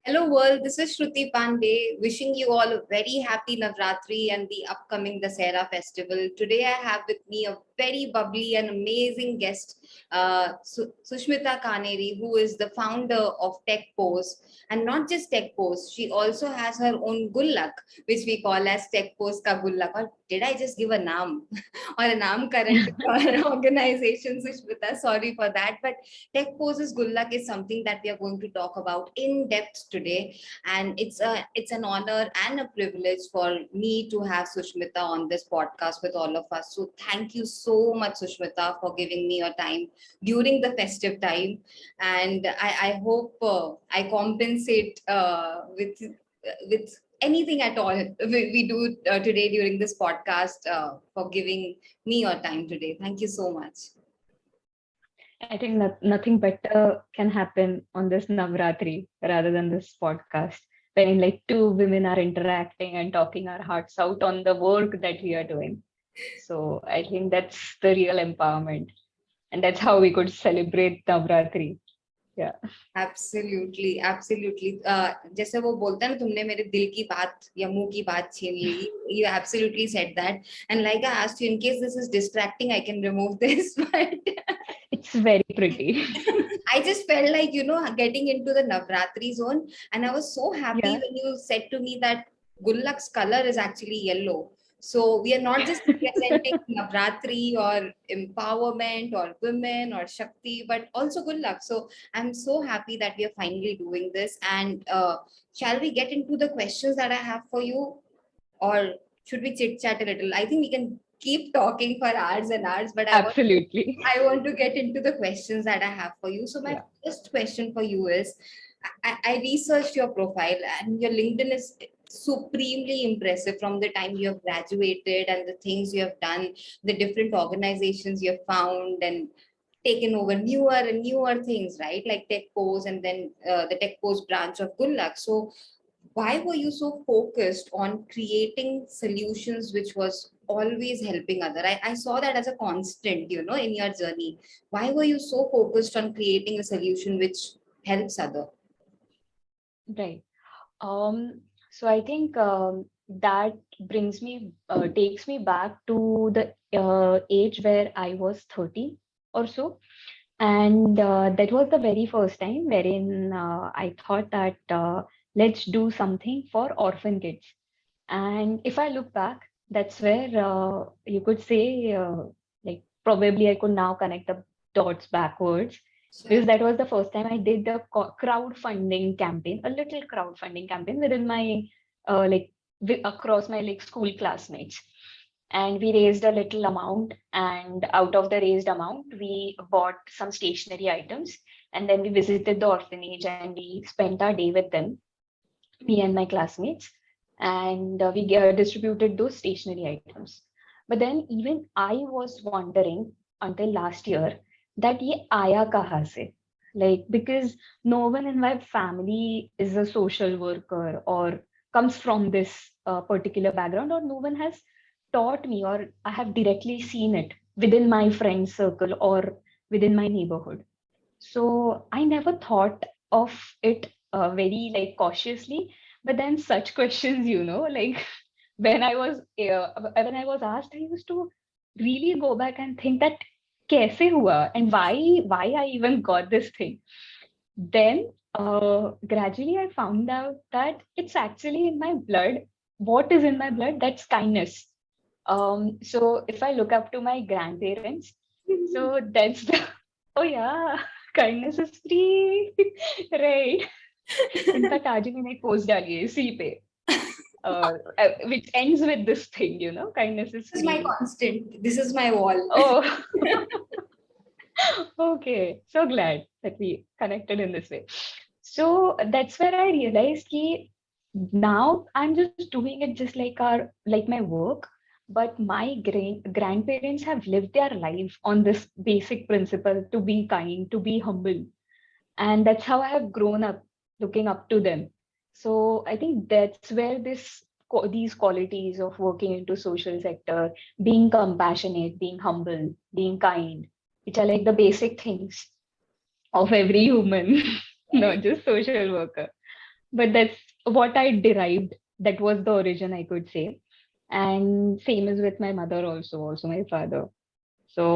Hello world, this is Shruti Pandey wishing you all a very happy Navratri and the upcoming Dasera festival. Today I have with me a very bubbly and amazing guest, Sushmita Kaneri, who is the founder of TechPose. And not just TechPose, she also has her own Gullak, which we call as TechPose Ka Gullak. Or did I just give a naam or a naamkaran to our organization, Sushmita? Sorry for that. But TechPose's Gullak is something that we are going to talk about in depth today, and it's an honor and a privilege for me to have Sushmita on this podcast with all of us. So thank you so much, Sushmita, for giving me your time during the festive time, and I hope I compensate with anything at all we do today during this podcast for giving me your time today. Thank you so much. I think nothing better can happen on this Navratri rather than this podcast, wherein like two women are interacting and talking our hearts out on the work that we are doing. So I think that's the real empowerment. And that's how we could celebrate Navratri. Yeah. Absolutely absolutely जैसे वो बोलता है ना, तुमने मेरे दिल की बात या मुंह की बात छीन ली. You absolutely said that, and like I asked you, in case this is distracting, I can remove this, but it's very pretty. I just felt like, getting into the Navratri zone, and I was so happy when you said to me that Gullak's color is actually yellow. So we are not just representing Navratri or empowerment or women or Shakti, but also Gullak. So I'm so happy that we are finally doing this. And shall we get into the questions that I have for you? Or should we chit chat a little? I think we can keep talking for hours and hours, but Absolutely. I want to get into the questions that I have for you. So my first question for you is, I researched your profile, and your LinkedIn is supremely impressive from the time you have graduated and the things you have done, the different organizations you have found and taken over newer and newer things, right? Like TechPose and then the TechPose branch of Gullak. So why were you so focused on creating solutions which was always helping other? I saw that as a constant, in your journey. Why were you so focused on creating a solution which helps other? Right. So I think that takes me back to the age where I was 30 or so. And that was the very first time wherein I thought that let's do something for orphan kids. And if I look back, that's where you could say, like, probably I could now connect the dots backwards. Because that was the first time I did the crowdfunding campaign, a little crowdfunding campaign within my, across my like school classmates. And we raised a little amount, and out of the raised amount we bought some stationery items, and then we visited the orphanage and we spent our day with them, me and my classmates, and we distributed those stationery items. But then even I was wondering until last year that ye aaya kahan se, like, because no one in my family is a social worker or comes from this particular background, or no one has taught me, or I have directly seen it within my friend circle or within my neighborhood. So I never thought of it very like cautiously. But then such questions, like when I was asked, I used to really go back and think that kaise hua and why I even got this thing. Then gradually I found out that it's actually in my blood. What is in my blood? That's kindness. So if I look up to my grandparents, so that's the oh yeah, kindness is free, right? In fact आज ही मैंने एक post डाली है इसी पे, which ends with this thing, kindness is free. This is my constant. This is my wall. Oh, okay. So glad that we connected in this way. So that's where I realized that now I'm just doing it just like my work, but my grandparents have lived their life on this basic principle to be kind, to be humble. And that's how I have grown up looking up to them. So I think that's where these qualities of working into social sector, being compassionate, being humble, being kind, which are like the basic things of every human, not just social worker. but that's what I derived. That was the origin, I could say. And same is with my mother also my father. So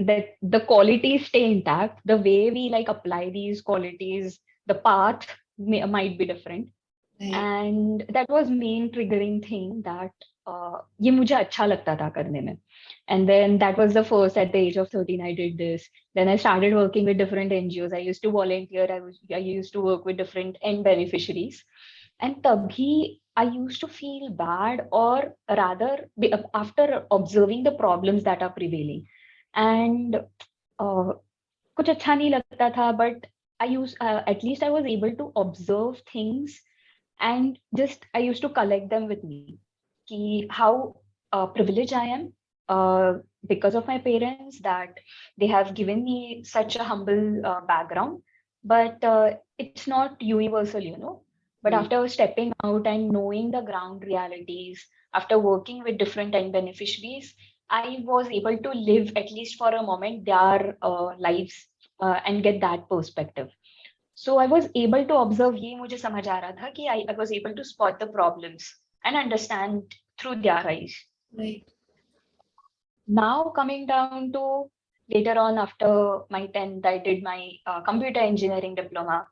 that the qualities stay intact. The way we like apply these qualities, the path might be different. Right. And that was main triggering thing that ये मुझे अच्छा लगता था करने में. And then that was the first, at the age of 13 I did this. Then I started working with different NGOs. I used to volunteer. I used to work with different end beneficiaries. And tabhi I used to feel bad, or rather after observing the problems that are prevailing. And कुछ अच्छा नहीं लगता था, but at least I was able to observe things, and just I used to collect them with me. How privileged I am because of my parents, that they have given me such a humble background, but it's not universal, you know. But Mm. after stepping out and knowing the ground realities, after working with different end beneficiaries, I was able to live, at least for a moment, their lives and get that perspective. So I was able to observe, ये मुझे समझ आ रहा था कि I was able to spot the problems and understand through their eyes. Right. Now coming down to later on, after my 10th, I did my computer engineering diploma.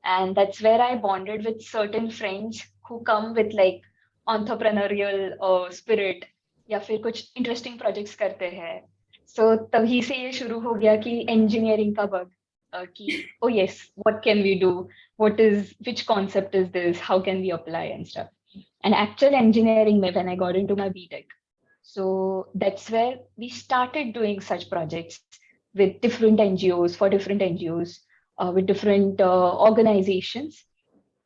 And that's where I bonded with certain friends who come with like entrepreneurial spirit, या फिर कुछ interesting projects करते हैं. So तभी से ये शुरू हो गया कि engineering का bug, कि oh yes, what can we do? Which concept is this? How can we apply and stuff? And actual engineering mein, when I got into my BTech, so that's where we started doing such projects with different NGOs, for different NGOs, with different organizations.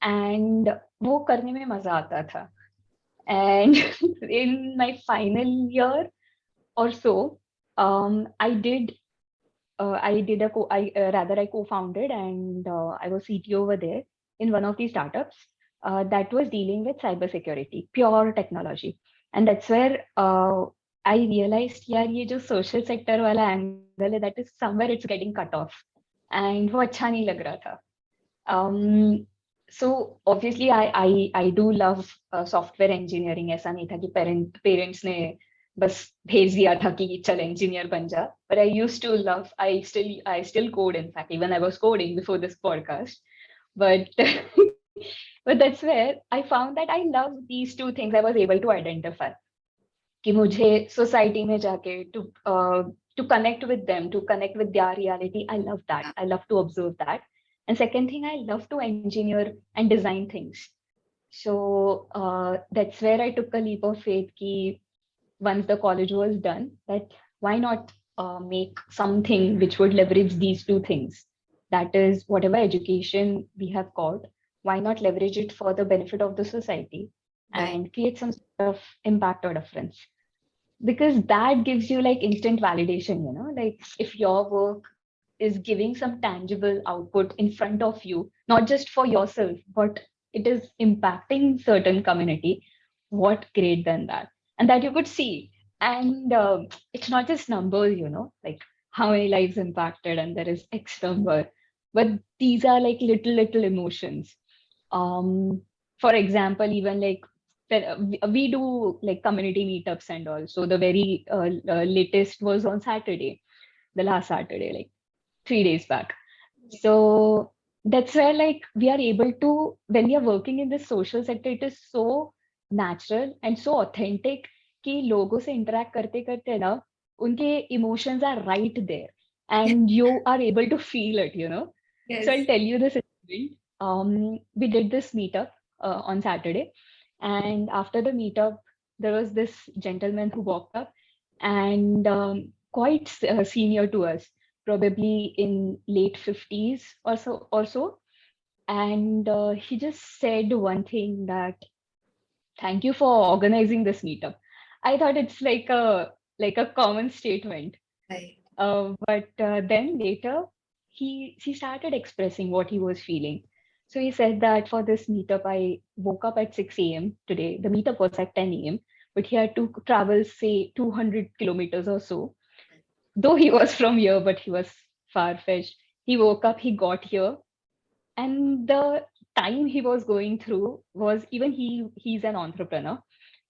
And वो करने में मजा आता था. And in my final year or so, I co-founded, and I was CTO over there in one of these startups that was dealing with cybersecurity, pure technology. And that's where I realized, यार ये जो social sector वाला angle है, that is somewhere it's getting cut off, and वो अच्छा नहीं लग रहा था. So obviously I do love software engineering. ऐसा नहीं था कि parents ने बस भेज दिया था कि चल engineer बन जा. But I used to love, I still code. In fact, even I was coding before this podcast. But but that's where I found that I love these two things. I was able to identify कि मुझे society में जाके to connect with them, to connect with their reality. I love that. I love to observe that. And second thing, I love to engineer and design things. So that's where I took a leap of faith कि once the college was done, that why not make something which would leverage these two things? That is, whatever education we have got, why not leverage it for the benefit of the society Right. and create some sort of impact or difference? Because that gives you like instant validation, you know, like if your work is giving some tangible output in front of you, not just for yourself, but it is impacting certain community, what great than that? And that you could see. And it's not just numbers, you know, like how many lives impacted and there is X number, but these are like little emotions. um for example, even like we do like community meetups and all. So the very latest was on Saturday, the last Saturday, like 3 days back. So that's where like we are able to, when we are working in this social sector, it is so natural and so authentic कि लोगों से interact करते करते ना उनके emotions are right there and you are able to feel it, you know. So I'll Yes. tell you this incident. We did this meetup on Saturday, and after the meetup, there was this gentleman who walked up, and quite senior to us, probably in late 50s or so. And he just said one thing, that thank you for organizing this meetup. I thought it's like a common statement. Right. But then later, he started expressing what he was feeling. So he said that for this meetup, I woke up at 6 a.m. today. The meetup was at 10 a.m., but he had to travel, say, 200 kilometers or so. Though he was from here, but he was far-fetched. He woke up, he got here, and the time he was going through was, even he's an entrepreneur,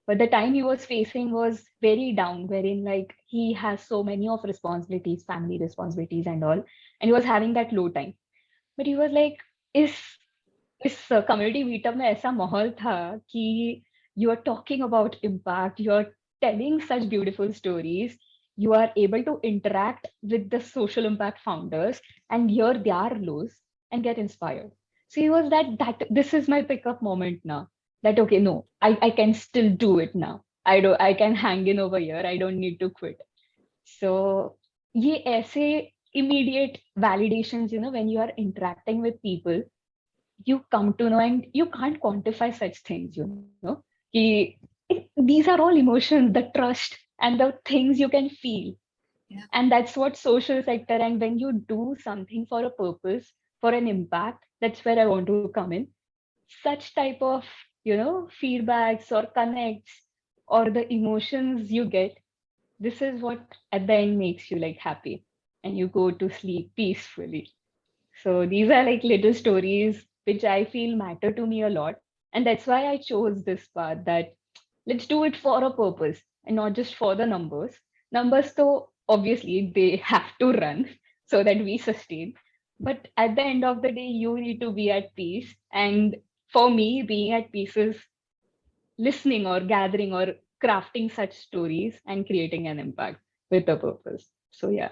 but the time he was facing was very down, wherein like he has so many of responsibilities, family responsibilities and all, and he was having that low time. But he was like, इस इस community meetup में ऐसा माहौल था कि you are talking about impact, you are telling such beautiful stories, you are able to interact with the social impact founders and hear their lows and get inspired. So he was that this is my pickup moment now. That okay, no, I can still do it now. I can hang in over here. I don't need to quit. So ये ऐसे immediate validations, when you are interacting with people, you come to know, and you can't quantify such things, कि these are all emotions, the trust and the things you can feel. Yeah. And that's what social sector, and when you do something for a purpose, for an impact, that's where I want to come in. Such type of, feedbacks or connects or the emotions you get, this is what at the end makes you like happy and you go to sleep peacefully. So these are like little stories which I feel matter to me a lot. And that's why I chose this path, that let's do it for a purpose and not just for the numbers. Numbers, though, obviously, they have to run so that we sustain. But at the end of the day, you need to be at peace. And for me, being at peace is listening or gathering or crafting such stories and creating an impact with a purpose. So, yeah,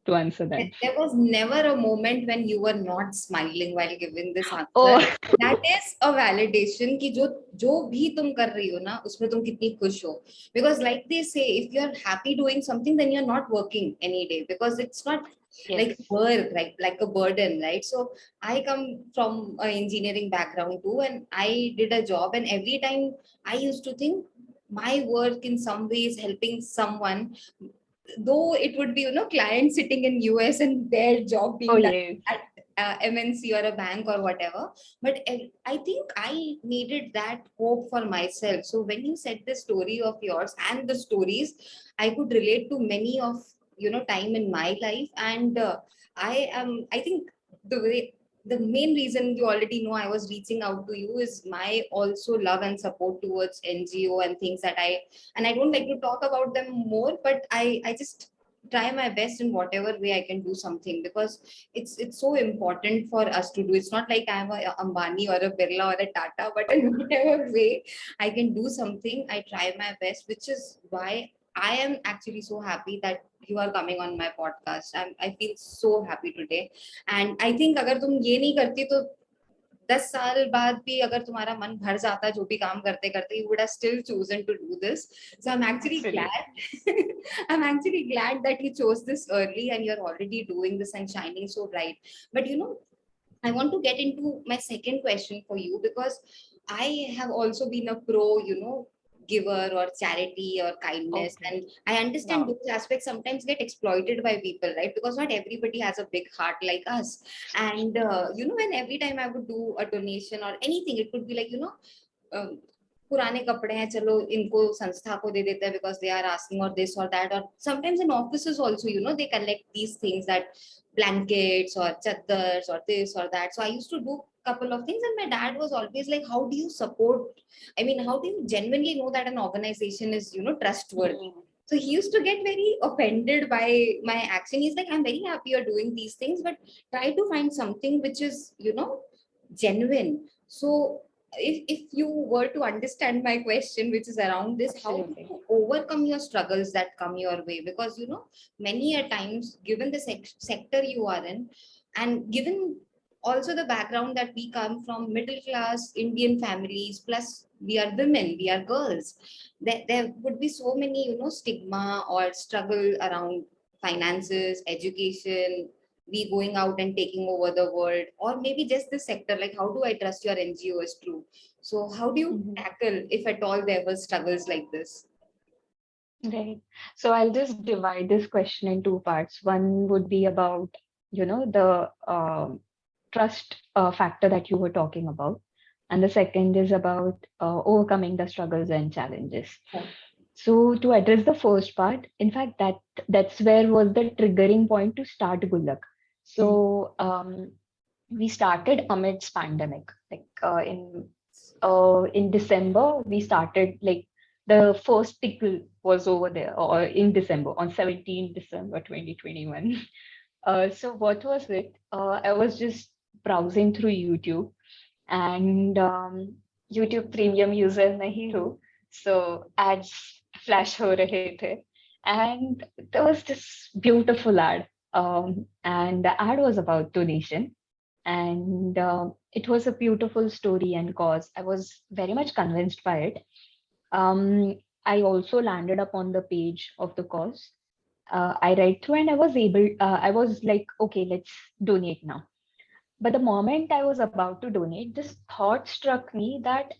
to answer that. There was never a moment when you were not smiling while giving this answer. Oh, That is a validation कि जो भी तुम कर रही हो ना उसमें तुम कितनी खुश हो. Because like they say, if you're happy doing something, then you're not working any day, because it's not like yes. work, like a burden, right? So I come from an engineering background too, and I did a job, and every time I used to think my work in some way is helping someone, though it would be clients sitting in US and their job Oh, being done yes. at MNC or a bank or whatever. But I think I needed that hope for myself. So when you said the story of yours and the stories, I could relate to many of time in my life. And I think the way, the main reason, you already know, I was reaching out to you is my also love and support towards NGO and things that and I don't like to talk about them more, but I just try my best in whatever way I can do something, because it's so important for us to do. It's not like I'm a Ambani or a Birla or a Tata, but in whatever way I can do something, I try my best, which is why I am actually so happy that you are coming on my podcast. I feel so happy today. And I think अगर तुम ये नहीं करती तो 10 साल बाद भी अगर तुम्हारा मन भर जाता जो भी काम करते करते, you would have still chosen to do this. So I'm actually glad. I'm actually glad that you chose this early and you're already doing this and shining so bright. But I want to get into my second question for you, because I have also been a pro, giver or charity or kindness. Okay. And I understand Wow. those aspects sometimes get exploited by people, right? Because not everybody has a big heart like us. And, when every time I would do a donation or anything, it could be like, पुराने कपड़े हैं चलो इनको संस्था को दे देते हैं because they are asking or this or that, or sometimes in offices also they collect these things, that blankets or chaddars or this or that. So I used to do couple of things, and my dad was always like, how do you support, I mean, how do you genuinely know that an organization is trustworthy? So he used to get very offended by my action. He's like, I'm very happy you're doing these things, but try to find something which is genuine. So if you were to understand my question, which is around this, how do Absolutely. you overcome your struggles that come your way? Because many a times, given the sector you are in, and given also the background that we come from, middle class Indian families, plus we are women, we are girls, there would be so many stigma or struggle around finances, education, we going out and taking over the world, or maybe just this sector, like how do I trust your NGO is true? So how do you Mhm. tackle, if at all there were struggles like this? Right. So I'll just divide this question in two parts. One would be about, the trust factor that you were talking about. And the second is about overcoming the struggles and challenges. Yeah. So to address the first part, in fact, that's where was the triggering point to start Gullak. So we started amidst pandemic. Like in December, we started like the first tickle was over there, or in December, on 17 December 2021. So what was it? I was just browsing through YouTube, and YouTube Premium user nahi ho, so ads flash ho rahe the, and there was this beautiful ad, and the ad was about donation, and it was a beautiful story and cause. I was very much convinced by it. Um, I also landed up on the page of the cause. I read through and I was like, okay, let's donate now. But the moment I was about to donate, this thought struck me that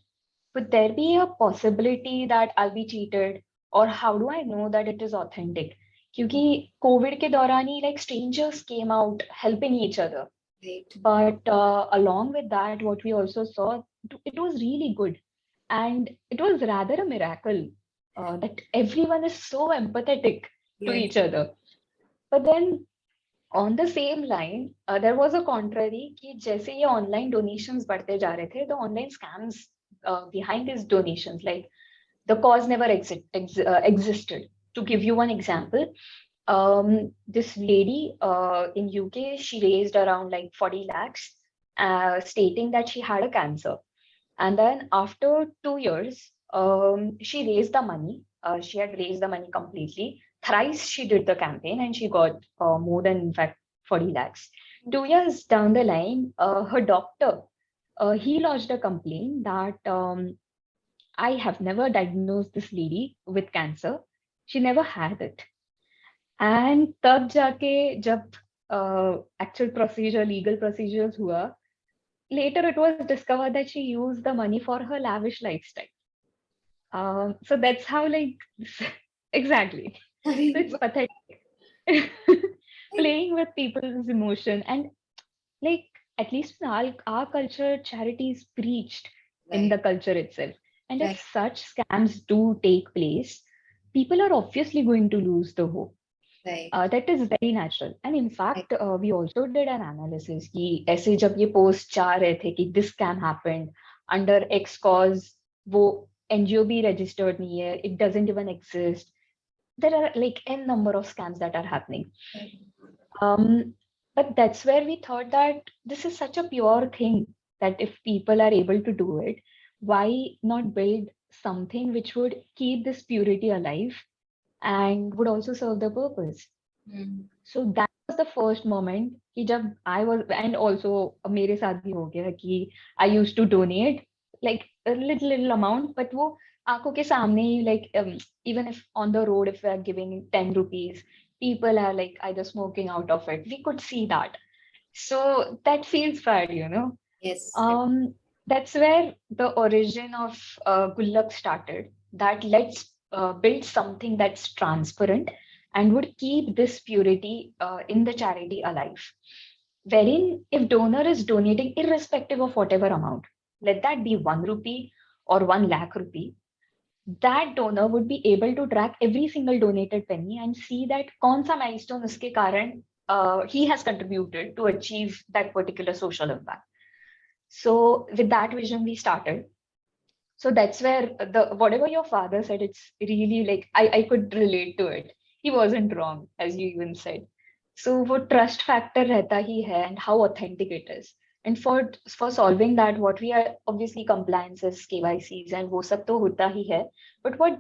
would there be a possibility that I'll be cheated? Or how do I know that it is authentic? क्योंकि COVID के दौरान ही like strangers came out helping each other. Right. But along with that, what we also saw, it was really good. And it was rather a miracle that everyone is so empathetic to Yes. each other. But then on the same line, there was a contrary कि जैसे ये online donations बढ़ते जा रहे थे, the online scams behind these donations, like the cause never existed. To give you one example, this lady in UK, she raised around like 40 lakhs, stating that she had a cancer. And then after 2 years, she raised the money. She had raised the money completely. Thrice she did the campaign and she got more than, in fact, 40 lakhs. 2 years down the line, her doctor, he lodged a complaint that I have never diagnosed this lady with cancer. She never had it. And तब जाके जब actual procedure, legal procedures हुआ, later it was discovered that she used the money for her lavish lifestyle. So that's how like exactly. So it's pathetic. Playing with people's emotion, and like at least in our culture, charity is preached in Right. the culture itself. And if Right. such scams do take place, people are obviously going to lose the hope. Right. That is very natural. And in Right. fact, we also did an analysis कि ऐसे जब ये post जा रहे थे कि this scam happened under X cause, वो NGO भी registered नहीं है, it doesn't even exist. There are like n number of scams that are happening. Um, but that's where we thought that this is such a pure thing that if people are able to do it, why not build something which would keep this purity alive and would also serve the purpose? Mm. So that was the first moment कि जब I was, and also मेरे साथ भी हो गया कि I used to donate like a little amount, but वो आंखों के सामने ही like even if on the road if we are giving 10 rupees, people are like either smoking out of it. We could see that. So that feels bad, you know. Yes. That's where the origin of Gullak started. That let's build something that's transparent and would keep this purity in the charity alive. Wherein, if donor is donating irrespective of whatever amount, let that be 1 rupee or 1 lakh rupee, that donor would be able to track every single donated penny and see that kaun sa milestone uske karan he has contributed to achieve that particular social impact. So with that vision, we started. So that's where the whatever your father said, it's really like I could relate to it. He wasn't wrong, as you even said. So what trust factor रहता ही है and how authentic it is. And for solving that, what we are obviously compliances, KYCs, and वो सब तो होता ही है. But what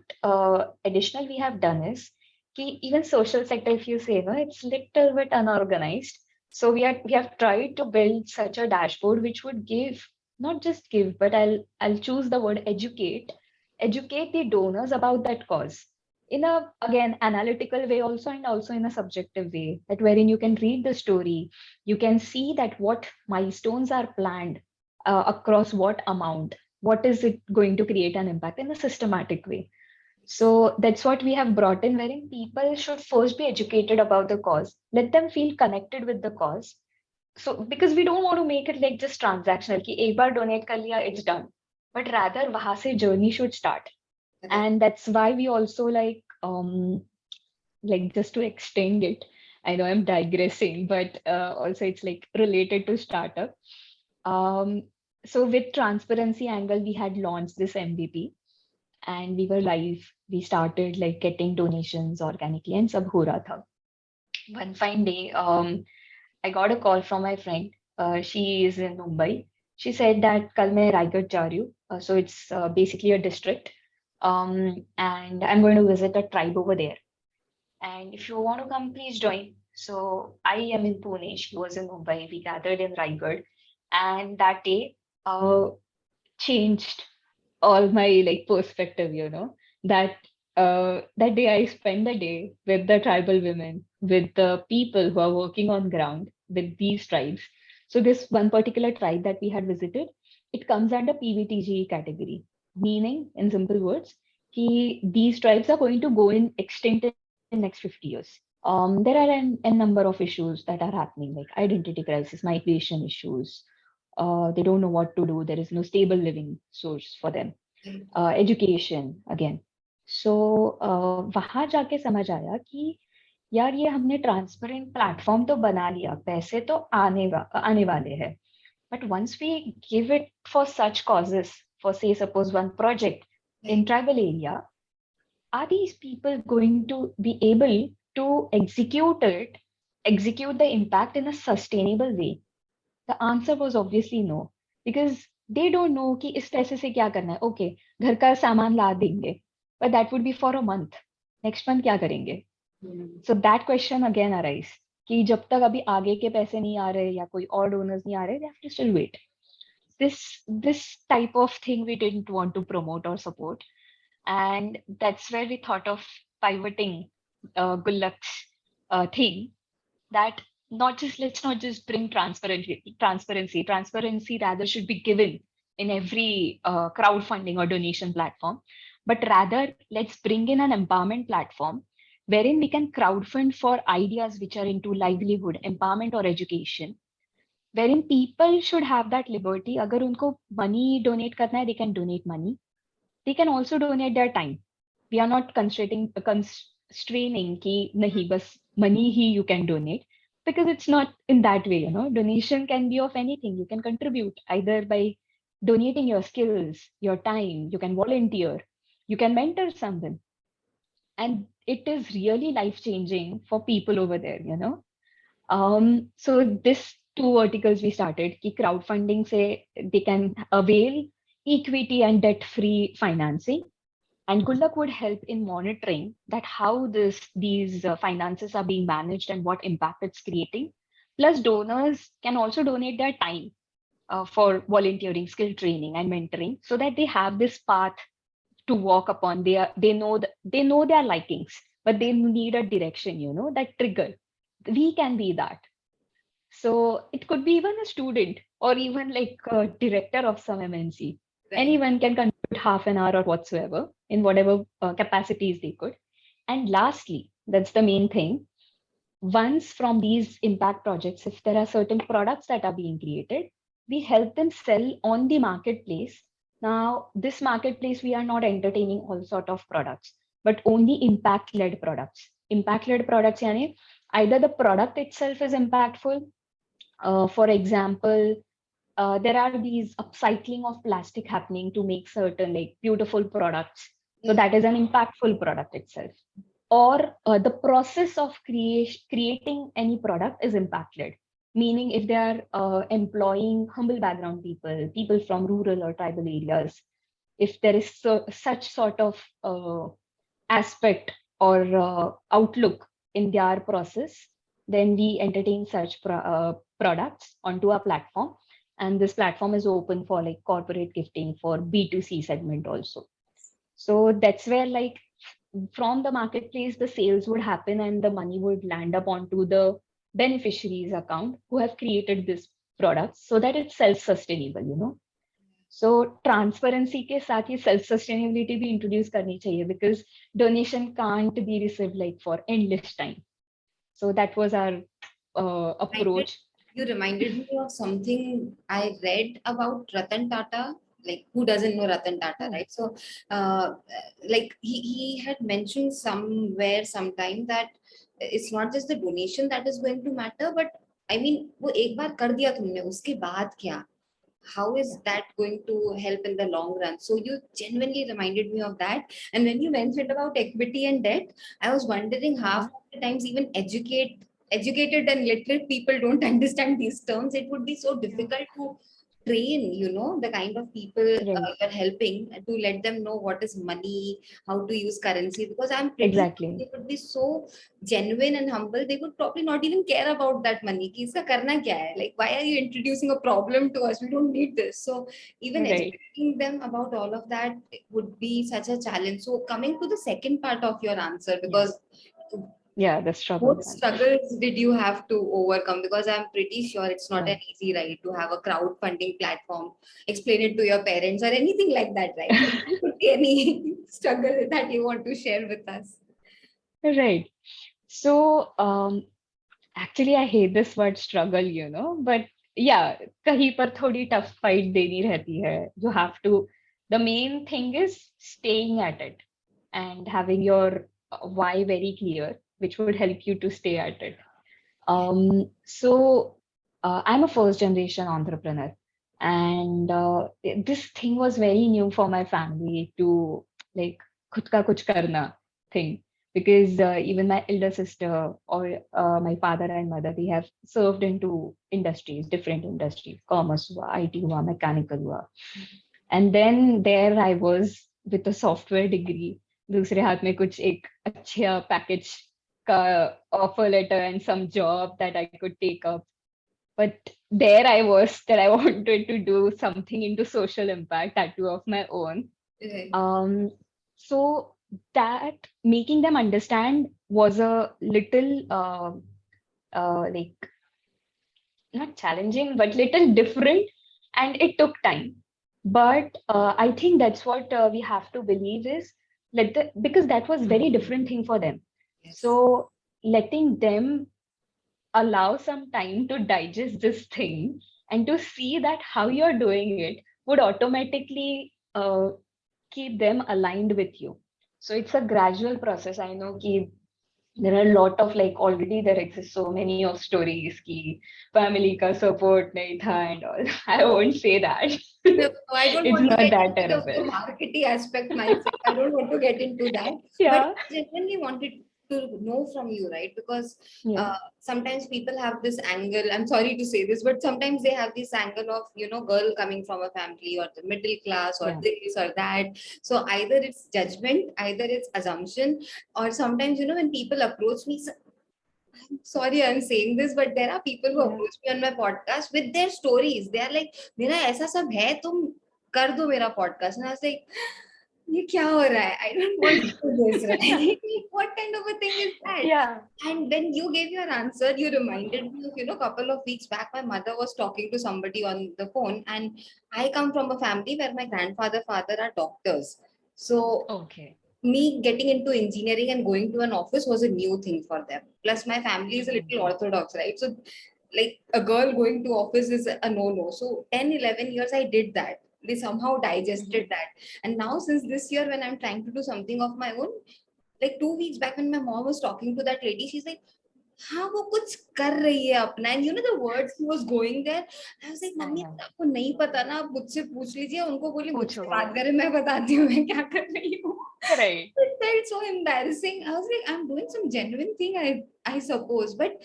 additional we have done is कि even social sector, if you say, no, it's little bit unorganized. So we have tried to build such a dashboard which would give, not just give, but I'll choose the word educate the donors about that cause in a again analytical way also, and also in a subjective way, that wherein you can read the story, you can see that what milestones are planned across what amount, what is it going to create an impact in a systematic way. So that's what we have brought in, wherein people should first be educated about the cause, let them feel connected with the cause. So because we don't want to make it like just transactional कि एक बार donate कर लिया, it's done, but rather वहां से journey should start. Correct. And that's why we also like just to extend it, I know I'm digressing, but also it's like related to startup. Um, so with transparency angle, we had launched this MVP and we were live. We started like getting donations organically and sab ho raha tha. One fine day, I got a call from my friend. She is in Mumbai. She said that kal main Raigad ja rahi hu. So it's basically a district. And I'm going to visit a tribe over there. And if you want to come, please join. So I am in Pune. She was in Mumbai. We gathered in Raigad. And that day changed all my like perspective, that that day I spent the day with the tribal women, with the people who are working on ground with these tribes. So this one particular tribe that we had visited, it comes under PVTG category, meaning in simple words, these tribes are going to go in extinct in next 50 years. There are a number of issues that are happening, like identity crisis, migration issues. They don't know what to do. There is no stable living source for them. Education again. So वहां जाके समझ आया कि यार ये हमने transparent platform तो बना लिया, पैसे तो आने वाले हैं, but once we give it for such causes, for say suppose one project in tribal area, are these people going to be able to execute the impact in a sustainable way? The answer was obviously no, because they don't know कि इस पैसे से क्या करना है. Okay, घर का सामान ला देंगे, but that would be for a month. Next month क्या करेंगे? So that question again arise कि जब तक अभी आगे के पैसे नहीं आ रहे या कोई और donors नहीं आ रहे, they have to still wait. This type of thing we didn't want to promote or support, and that's where we thought of pivoting Gullak's thing, that let's not just bring transparency rather should be given in every crowdfunding or donation platform, but rather let's bring in an empowerment platform wherein we can crowdfund for ideas which are into livelihood, empowerment or education, wherein people should have that liberty. Agar unko money donate karna hai, they can donate money. They can also donate their time. We are not constraining ki nahi bas money hi you can donate, because it's not in that way. Donation can be of anything. You can contribute either by donating your skills, your time. You can volunteer, you can mentor someone, and it is really life changing for people over there. So this two verticals we started, ki crowdfunding say they can avail equity and debt-free financing, and Gullak would help in monitoring that how these finances are being managed and what impact it's creating. Plus, donors can also donate their time for volunteering, skill training, and mentoring, so that they have this path to walk upon. They know their likings, but they need a direction. That trigger. We can be that. So it could be even a student or even like a director of some MNC. Right. Anyone can contribute half an hour or whatsoever in whatever capacities they could. And lastly, that's the main thing. Once from these impact projects, if there are certain products that are being created, we help them sell on the marketplace. Now, this marketplace, we are not entertaining all sort of products, but only impact-led products. Impact-led products, yani, either the product itself is impactful. For example, there are these upcycling of plastic happening to make certain like beautiful products. So that is an impactful product itself. Or the process of creating any product is impact-led. Meaning if they are employing humble background people from rural or tribal areas, if there is such sort of aspect or outlook in their process, then we entertain such products onto our platform. And this platform is open for like corporate gifting for B2C segment also. So that's where like from the marketplace, the sales would happen and the money would land up onto the beneficiaries account who have created this product so that it's self-sustainable. So transparency के साथ ही self-sustainability भी introduce करनी चाहिए, because donation can't be received like for endless time. So that was our approach. You reminded me of something I read about Ratan Tata. Like, who doesn't know Ratan Tata, right? So, like he had mentioned somewhere sometime that it's not just the donation that is going to matter, but I mean, वो एक बार कर दिया तुमने, उसके बाद क्या? How is Yeah. that going to help in the long run? So you genuinely reminded me of that. And when you mentioned about equity and debt, I was wondering half of the times even educated and literate people don't understand these terms. It would be so difficult to train, the kind of people Right. you're helping, to let them know what is money, how to use currency, because I'm pretty sure Exactly. they would be so genuine and humble. They would probably not even care about that money. कि इसका करना क्या है? Like, why are you introducing a problem to us? We don't need this. So even Right. educating them about all of that would be such a challenge. So coming to the second part of your answer, Yeah. because Yeah, the struggle what one. struggles did you have to overcome? Because I'm pretty sure it's not an Right. easy ride to have a crowdfunding platform, explain it to your parents or anything like that, right? There could be any struggle that you want to share with us. Right. So, actually, I hate this word struggle, but yeah, कहीं पर थोड़ी tough fight देनी रहती है. You have to. The main thing is staying at it and having your why very clear, which would help you to stay at it. So I'm a first generation entrepreneur, and this thing was very new for my family to like खुद का कुछ करना thing, because even my elder sister or my father and mother, they have served into industries, different industries, commerce हुआ, IT हुआ, mechanical हुआ, and then there I was with a software degree, दूसरे हाथ में कुछ एक अच्छा package का offer letter and some job that I could take up. But there I was that I wanted to do something into social impact, that too of my own. Right. So that making them understand was a little like not challenging, but little different, and it took time. But I think that's what we have to believe is because that was very different thing for them. Yes. So letting them allow some time to digest this thing and to see that how you're doing it would automatically keep them aligned with you. So it's a gradual process. I know ki there are a lot of like already there exist so many of stories ki family ka support nahi tha and all. I won't say that. No, no, I don't It's want to not get that into the terrible. marketing aspect myself. I don't want to get into that. But Yeah. I genuinely wanted to know from you, right? Because Yeah. sometimes people have this angle. I'm sorry to say this, but sometimes they have this angle of, girl coming from a family or the middle class or Yeah. this or that. So either it's judgment, either it's assumption, or sometimes, when people approach me, sorry I'm saying this, but there are people who Yeah. approach me on my podcast with their stories. They are like, मेरा ऐसा सब है, तुम कर दो मेरा podcast. And I was like, ये क्या हो रहा है? I don't want to do this, right? What kind of a thing is that? Yeah. And when you gave your answer, you reminded me of, a couple of weeks back, my mother was talking to somebody on the phone, and I come from a family where my grandfather, father are doctors. So Okay. me getting into engineering and going to an office was a new thing for them. Plus, my family is a little Mhm. orthodox, right? So, like a girl going to office is a no-no. So 10, 11 years, I did that. They somehow digested Mhm. that. And now, since this year, when I'm trying to do something of my own, like 2 weeks back when my mom was talking to that lady, she's like, हाँ वो कुछ कर रही है अपना, and the words he was going there, I was like, I mummy know. आपको नहीं पता ना, आप मुझसे पूछ लीजिए, उनको बोलिए मुझसे पूछो. बात करें, मैं बताती हूँ मैं क्या कर रही हूँ. Right. It felt so embarrassing. I was like, I'm doing some genuine thing, I suppose, but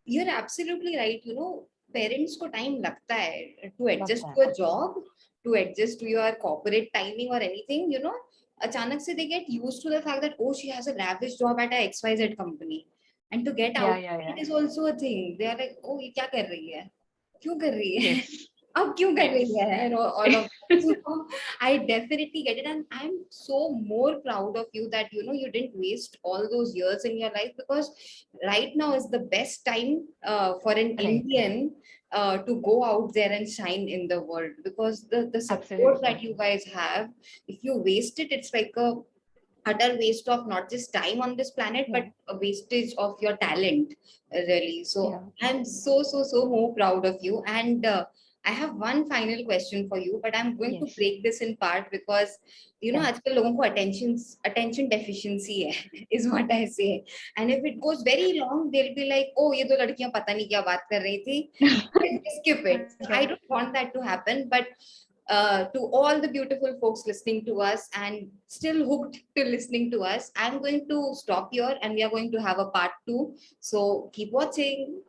you're absolutely right. Parents को time लगता है to adjust लगता है. to a job, to adjust to your corporate timing or anything. अचानक से they get used to the fact that, oh, she has a lavish job at a XYZ company, and to get Yeah, out yeah, it yeah. is also a thing. They are like, oh, ये क्या कर रही है, क्यों कर रही है, Yes. अब क्यों कर रही Yes. है, and all of that. So I definitely get it, and I'm so more proud of you that you didn't waste all those years in your life, because right now is the best time for an Right. Indian to go out there and shine in the world, because the support that Absolutely. you guys have, if you waste it, it's like a utter waste of not just time on this planet, but Yeah. a wastage of your talent, really. So Yeah. I'm so more proud of you. And I have one final question for you, but I'm going to Yes. break this in part because Yeah. आजकल लोगों को attention deficiency है is what I say. And if it goes very long, they'll be like, oh, ये दो लड़कियां पता नहीं क्या बात कर रही थी. Just skip it. Right. I don't want that to happen, but to all the beautiful folks listening to us and still hooked to listening to us, I'm going to stop here and we are going to have a part 2. So keep watching.